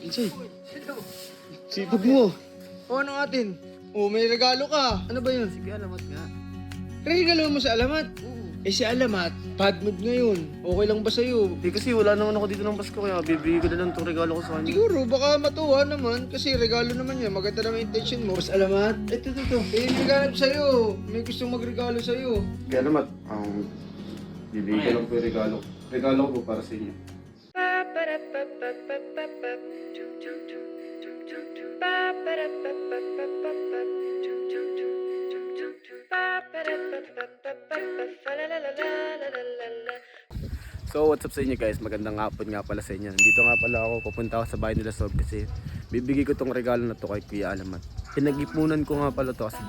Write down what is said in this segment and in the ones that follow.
Insay, sipag mo. O ano atin? O may regalo ka. Ano ba yun? Sige, alamat nga. Regalo mo sa Alamat? Oo. Eh si Alamat, bad mood ngayon. Okay lang ba sa'yo? Eh kasi wala naman ako dito ng Pasko kaya bibigay ko na lang itong regalo ko sa kanya. Siguro, baka matuwa naman. Kasi regalo naman yan. Maganda naman intention mo. Mas Alamat, ito. Eh, naghanap sa'yo. May gustong magregalo sa'yo. Kaya alamat, bibigay ko lang po yung regalo. Regalo ko po para sa inyo. So what's up sa inyo guys, magandang hapon nga pala sa inyo. Nandito nga pala ako, pupunta ako sa bahay nila Sob kasi bibigay ko tong regalo na to kay Kuya Alamat. Pinag-ipunan ko nga pala to kasi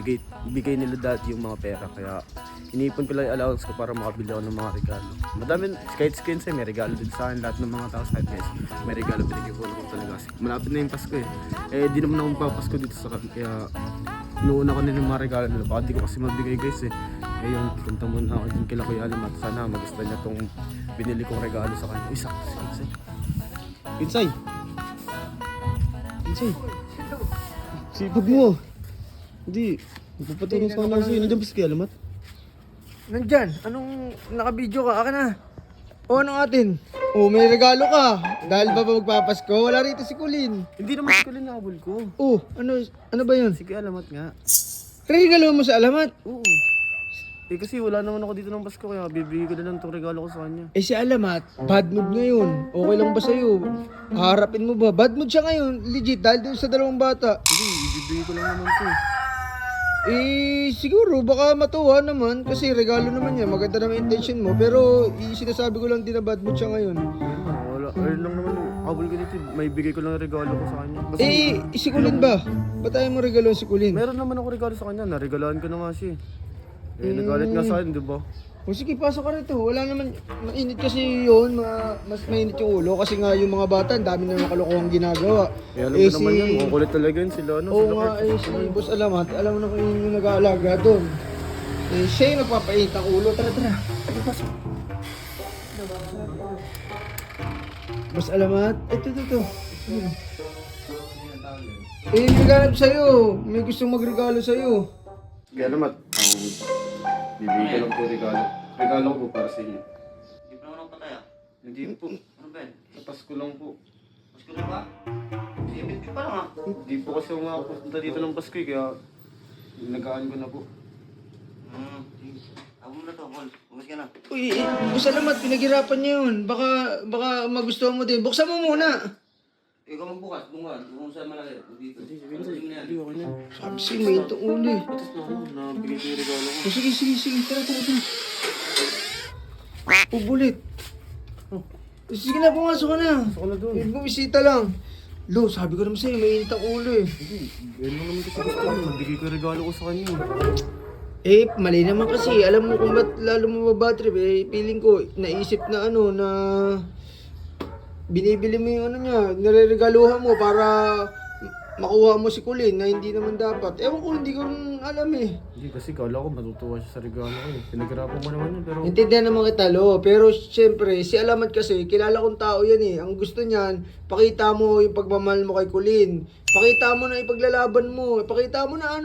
bigay nila dati yung mga pera, kaya iniipon ko lang yung allowance ko para makabili ako ng mga regalo. Madami, kahit skin may regalo din sa akin, lahat ng mga tao sa akin guys may regalo binigay ko talaga kasi malapit na yung Pasko eh di naman ako magpapasko dito sa kanya, kaya inuuna ko nila yung mga regalo nila, baka di ko kasi mabigay guys Ngayon, punta muna ako dun kila Kuya Alamat. Sana magustuhan niya tong binili kong regalo sa kanya. Uy, sakto si Insay. Insay. Sipag mo. Hindi. Magpapatulong sa kanila sa'yo. Nandiyan ba si Kuya Alamat? Nandyan. Anong nakabidyo ka? Aka na. O ano atin? O may regalo ka. Dahil ba magpapasko? Wala rito si Kulin. Hindi naman si Kulin nakabul ko. O, ano ba yun? Si Kuya Alamat nga. Regalo mo sa Alamat? Oo. Eh kasi wala naman ako dito ng Pasko kaya bibigay ko na lang itong regalo ko sa kanya. Eh si Alamat, bad mood ngayon. Okay lang ba sa'yo? Haharapin mo ba? Bad mood siya ngayon. Legit, dahil doon sa dalawang bata. Hindi, ibibigay ko lang naman ito Eh, siguro, baka matuwa naman. Kasi regalo naman yan. Maganda naman intention mo. Pero, sinasabi ko lang din na bad mood siya ngayon. Wala, ayun lang naman yung habol ko dito. May bigay ko lang yung regalo ko sa kanya. Kasi Si Kulin ba? Ba't tayo mo regalo si Kulin? meron naman ako regalo sa kanya. Naregalaan ko na nga siya nagalit nga sa akin, di ba? O sige, pasok ka rito. Wala naman, mainit kasi yun. Mas mainit yung ulo. Kasi nga yung mga bata, ang dami na makalokohang ginagawa. Eh alam ko naman yun, makukulit talaga yun sila. Oo sila nga, Kurt. si Boss Alamat, alam mo na kung yun yung nag-aalaga doon. Siya yung nagpapainit ang ulo. Tara. Ano pasok? Boss Alamat, ito. Naghanap sa'yo. May gustong magregalo sa'yo. Kaya naman, bibigay ko lang po yung regalo. Regalo ko po para sa inyo. Hindi pa naman ako patay ah. Hindi po, Ano ba yan? sa Pasko lang po. Pasko na ba? Sibit ka pa lang ah. Hindi po kasi ako makapunta dito ng Pasko kaya nagaan ko na po. Ako mo na to, Paul. Bukas ka na. Uy, Boss Alamat, pinaghirapan niya yun. Baka magustuhan mo din. Buksan mo muna. Ikaw magbukas, bungan. Kung saan malaki. Dito. Hindi, Pagdating na yan. okay na. Sabi sa'yo, may itong ulo eh. Patas na ako, nabigay ko yung regalo ko. O sige. Tara. Ubulit. Sige na, pumasok ka na. Pasok ko na doon. Bumisita lang. Lo, sabi ko naman sa'yo, may init ang ulo eh. Hindi, yun lang naman kasi gusto ko. Nabigay ko yung regalo ko sa kanya. Mali naman kasi. Alam mo kung ba't lalo mo mabatrip feeling ko, naisip na na binibili mo yung niya, nireregaluhan mo para makuha mo si Kulin na hindi naman dapat. Ewan ko, hindi ko rin alam eh. Hindi kasi kala ko matutuwa siya sa regalo ko Pinaghirapan mo naman yun pero... Intindihan naman kita, Lo. Pero siyempre, si Alamat kasi, kilala kong tao yan eh. Ang gusto niyan, pakita mo yung pagmamahal mo kay Kulin. Pakita mo na ipaglalaban mo. Pakita mo na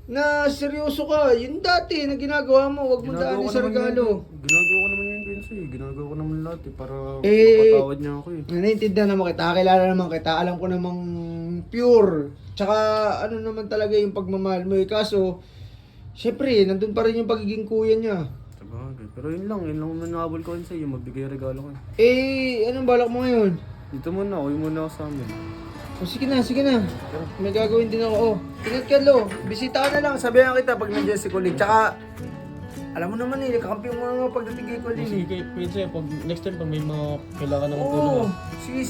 na seryoso ka. Yung dati na ginagawa mo, wag mo daanin sa regalo. Ginagawa ko naman yun, Benzi. Ginagawa ko naman lahat para Eh, mapatawad niya ako Naiintindihan naman kita, kilala naman kita, alam ko namang pure. Tsaka ano naman talaga yung pagmamahal mo. Kaso, syempre, nandun pa rin yung pagiging kuya niya. Sabagay. Pero yun lang naman nakabol ko yun sa'yo. Magbigay regalo ko Anong balak mo ngayon? Dito muna, uwi muna ako sa amin. Sige na. May gagawin din ako. Ingat ka, Lo. Bisita ka na lang. Sabihan kita pag nandiyan si Colin. Tsaka, alam mo naman kakampi mo naman pagdating kay Colin. Sige, pwede sa'yo. Next time pag may mga kailangan ng Oo. Sige.